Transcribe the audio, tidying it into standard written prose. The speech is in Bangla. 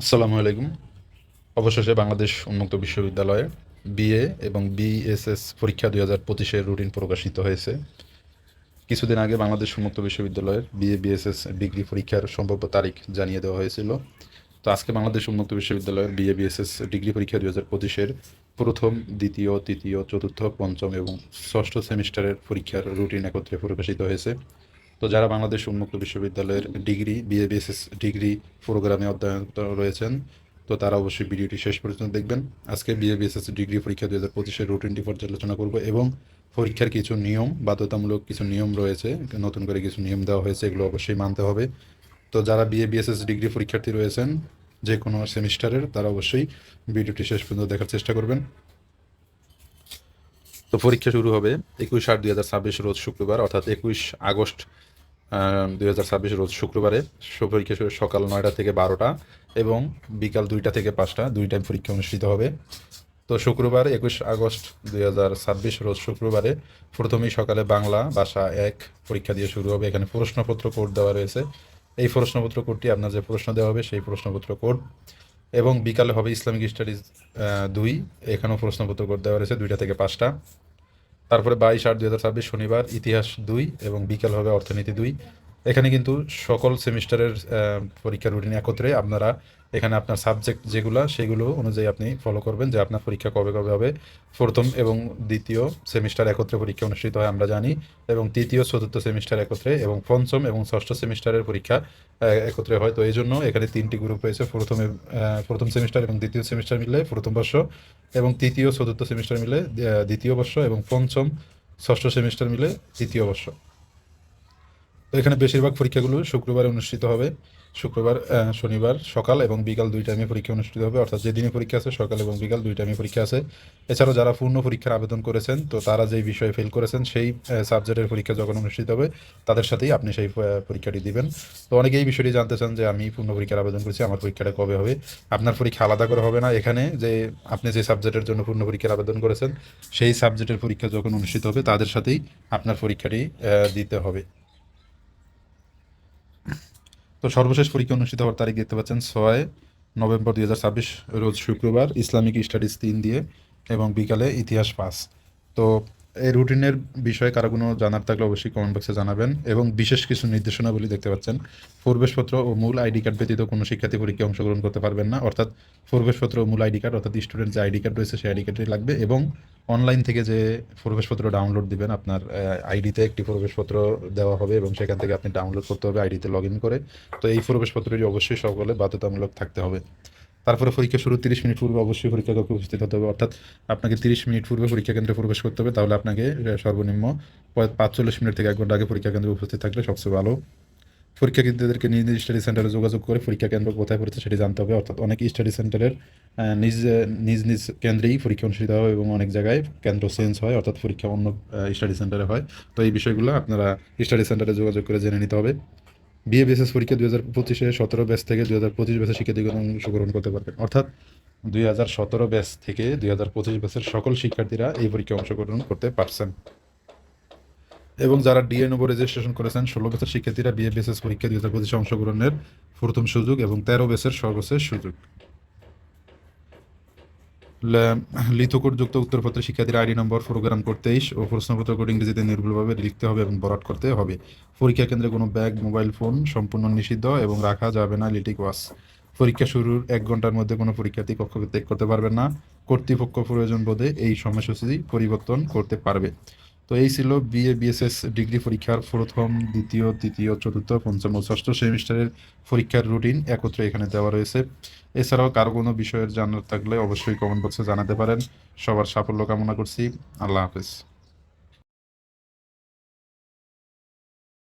আসসালামু আলাইকুম। অবশেষে বাংলাদেশ উন্মুক্ত বিশ্ববিদ্যালয়ে বিএ এবং বিএসএস পরীক্ষা 2025-এর রুটিন প্রকাশিত হয়েছে। কিছুদিন আগে বাংলাদেশ উন্মুক্ত বিশ্ববিদ্যালয়ের বিএ বিএসএস ডিগ্রি পরীক্ষার সম্ভাব্য তারিখ জানিয়ে দেওয়া হয়েছিল। তো আজকে বাংলাদেশ উন্মুক্ত বিশ্ববিদ্যালয়ের বিএ বিএসএস ডিগ্রি পরীক্ষা 2025-এর প্রথম, দ্বিতীয়, তৃতীয়, চতুর্থ, পঞ্চম এবং ষষ্ঠ সেমিস্টারের পরীক্ষার রুটিন একত্রে প্রকাশিত হয়েছে। তো যারা বাংলাদেশ উন্মুক্ত বিশ্ববিদ্যালয়ের ডিগ্রি বিএ বিএসএস ডিগ্রি প্রোগ্রামে অধ্যয়নরত রয়েছেন, তো তারা অবশ্যই ভিডিওটি শেষ পর্যন্ত দেখবেন। আজকে বিএ বিএসএস ডিগ্রি পরীক্ষা 2025-এর রুটিনটি পর্যালোচনা করব এবং পরীক্ষার কিছু নিয়ম, বাধ্যতামূলক কিছু নিয়ম রয়েছে, নতুন করে কিছু নিয়ম দেওয়া হয়েছে, এগুলো অবশ্যই মানতে হবে। তো যারা বিএ বিএসএস ডিগ্রি পরীক্ষার্থী রয়েছেন যে কোনো সেমিস্টারের, তারা অবশ্যই ভিডিওটি শেষ পর্যন্ত দেখার চেষ্টা করবেন। তো পরীক্ষা শুরু হবে 21/8/2026 রোজ শুক্রবার, অর্থাৎ 21 আগস্ট 2026 রোজ শুক্রবারে। পরীক্ষা শুরু সকাল 9টা থেকে 12টা এবং বিকাল 2টা থেকে 5টা, 2 টাইম পরীক্ষা অনুষ্ঠিত হবে। তো শুক্রবার 21 আগস্ট 2026 রোজ শুক্রবারে প্রথমেই সকালে বাংলা ভাষা 1 পরীক্ষা দিয়ে শুরু হবে। এখানে প্রশ্নপত্র কোড দেওয়া রয়েছে। এই প্রশ্নপত্র কোডটি আপনার যে প্রশ্ন দেওয়া হবে সেই প্রশ্নপত্র কোড। এবং বিকালে হবে ইসলামিক স্টাডিজ 2, এখানেও প্রশ্নপত্র কোড দেওয়া রয়েছে 2টা থেকে 5টা। তারপরে 22/8/2026 শনিবার ইতিহাস 2 এবং বিকাল হবে অর্থনীতি 2। এখানে কিন্তু সকল সেমিস্টারের পরীক্ষার রুটিন একত্রে আপনারা এখানে আপনার সাবজেক্ট যেগুলো সেগুলো অনুযায়ী আপনি ফলো করবেন যে আপনার পরীক্ষা কবে কবে হবে। প্রথম এবং দ্বিতীয় সেমিস্টার একত্রে পরীক্ষা অনুষ্ঠিত হয় আমরা জানি, এবং তৃতীয় চতুর্থ সেমিস্টার একত্রে, এবং পঞ্চম এবং ষষ্ঠ সেমিস্টারের পরীক্ষা একত্রে হয়। তো এই জন্য এখানে 3টি গ্রুপ রয়েছে, প্রথম সেমিস্টার এবং দ্বিতীয় সেমিস্টার মিলে প্রথম বর্ষ, এবং তৃতীয় চতুর্থ সেমিস্টার মিলে দ্বিতীয় বর্ষ, এবং পঞ্চম ষষ্ঠ সেমিস্টার মিলে তৃতীয় বর্ষ। তো এখানে বেশিরভাগ পরীক্ষাগুলো শুক্রবারে অনুষ্ঠিত হবে। শুক্রবার শনিবার সকাল এবং বিকাল 2 টাইমে পরীক্ষা অনুষ্ঠিত হবে, অর্থাৎ যেদিনই পরীক্ষা আছে সকাল এবং বিকাল 2 টাইমে পরীক্ষা আছে। এছাড়াও যারা পূর্ণ পরীক্ষার আবেদন করেছেন, তো তারা যেই বিষয়ে ফেল করেছেন সেই সাবজেক্টের পরীক্ষা যখন অনুষ্ঠিত হবে তাদের সাথেই আপনি সেই পরীক্ষাটি দিবেন। তো অনেকেই এই বিষয়টি জানতে চান যে আমি পূর্ণ পরীক্ষার আবেদন করেছি, আমার পরীক্ষাটা কবে হবে। আপনার পরীক্ষা আলাদা করে হবে না, এখানে যে আপনি যে সাবজেক্টের জন্য পূর্ণ পরীক্ষার আবেদন করেছেন সেই সাবজেক্টের পরীক্ষা যখন অনুষ্ঠিত হবে তাদের সাথেই আপনার পরীক্ষাটি দিতে হবে। তো সর্বশেষ পরীক্ষা অনুষ্ঠিত হওয়ার তারিখ দেখতে পাচ্ছেন 6 নভেম্বর 2026 রোজ শুক্রবার ইসলামিক স্টাডিজ 3 দিয়ে এবং বিকালে ইতিহাস 5। তো এই রুটিনের বিষয়ে কারো কোনো জানার থাকলে অবশ্যই কমেন্ট বক্সে জানাবেন। এবং বিশেষ কিছু নির্দেশনাবলী দেখতে পাচ্ছেন, প্রবেশপত্র ও মূল আইডি কার্ড ব্যতীত কোনো শিক্ষার্থী পরীক্ষায় অংশগ্রহণ করতে পারবেন না, অর্থাৎ প্রবেশপত্র ও মূল আইডি কার্ড, অর্থাৎ স্টুডেন্ট যে আইডি কার্ড রয়েছে সেই আইডি কার্ডটি লাগবে। এবং অনলাইন থেকে যে প্রবেশপত্র ডাউনলোড দিবেন, আপনার আইডিতে একটি প্রবেশপত্র দেওয়া হবে এবং সেখান থেকে আপনি ডাউনলোড করতে হবে আইডিতে লগ ইন করে। তো এই প্রবেশপত্রটি অবশ্যই সকলে বাধ্যতামূলক থাকতে হবে। তারপরে পরীক্ষা শুরু 30 মিনিট পূর্বে অবশ্যই পরীক্ষা কক্ষে উপস্থিত হতে হবে, অর্থাৎ আপনাকে 30 মিনিট পূর্বে পরীক্ষা কেন্দ্রে প্রবেশ করতে হবে। তাহলে আপনাকে সর্বনিম্ন 45 মিনিট থেকে 1 ঘন্টা আগে পরীক্ষা কেন্দ্রে উপস্থিত থাকলে সবচেয়ে ভালো। পরীক্ষা কেন্দ্রদেরকে নিজ নিজ স্টাডি সেন্টারে যোগাযোগ করে পরীক্ষা কেন্দ্র কোথায় পড়েছে সেটি জানতে হবে, অর্থাৎ অনেক স্টাডি সেন্টারের নিজ নিজ নিজ কেন্দ্রেই পরীক্ষা অনুষ্ঠিত হয় এবং অনেক জায়গায় কেন্দ্র চেঞ্জ হয়, অর্থাৎ পরীক্ষা অন্য স্টাডি সেন্টারে হয়। তো এই বিষয়গুলো আপনারা স্টাডি সেন্টারে যোগাযোগ করে জেনে নিতে হবে। বিএ বিএসএস পরীক্ষা 2025-এ 17 ব্যাচ থেকে 2025 ব্যাচের শিক্ষার্থীগণ অংশগ্রহণ করতে পারবেন, অর্থাৎ 2017 ব্যাচ থেকে 2025 ব্যাচের সকল শিক্ষার্থীরা এই পরীক্ষায় অংশগ্রহণ করতে পারছেন। এবং যারা ডিএনও রেজিস্ট্রেশন করেছেন 16 বছর শিক্ষার্থীরা বিএ বিএসএস পরীক্ষা 2025 অংশগ্রহণের প্রথম সুযোগ এবং 13 বছর সর্বশেষ সুযোগ। লিথোকোডযুক্ত উত্তরপত্রের শিক্ষার্থীর আইডি নম্বর প্রোগ্রাম কোড 23 ও প্রশ্নপত্র কোড ইংরেজিতে নির্ভুলভাবে লিখতে হবে এবং বরাট করতে হবে। পরীক্ষা কেন্দ্রে কোনো ব্যাগ, মোবাইল ফোন সম্পূর্ণ নিষিদ্ধ এবং রাখা যাবে না লিটিক ওয়াচ। পরীক্ষা শুরুর 1 ঘন্টার মধ্যে কোনো পরীক্ষার্থী কক্ষ ত্যাগ করতে পারবেন না। কর্তৃপক্ষ প্রয়োজন বোধে এই সময়সূচি পরিবর্তন করতে পারবে। তো এই ছিল বিএ বিএসএস ডিগ্রি পরীক্ষার প্রথম, দ্বিতীয়, তৃতীয়, চতুর্থ, পঞ্চম ও ষষ্ঠ সেমিস্টারের পরীক্ষার রুটিন একত্রে এখানে দেওয়া রয়েছে। এছাড়াও কারো কোনো বিষয়ের জানার থাকলে অবশ্যই কমেন্ট বক্সে জানাতে পারেন। সবার সাফল্য কামনা করছি। আল্লাহ হাফেজ।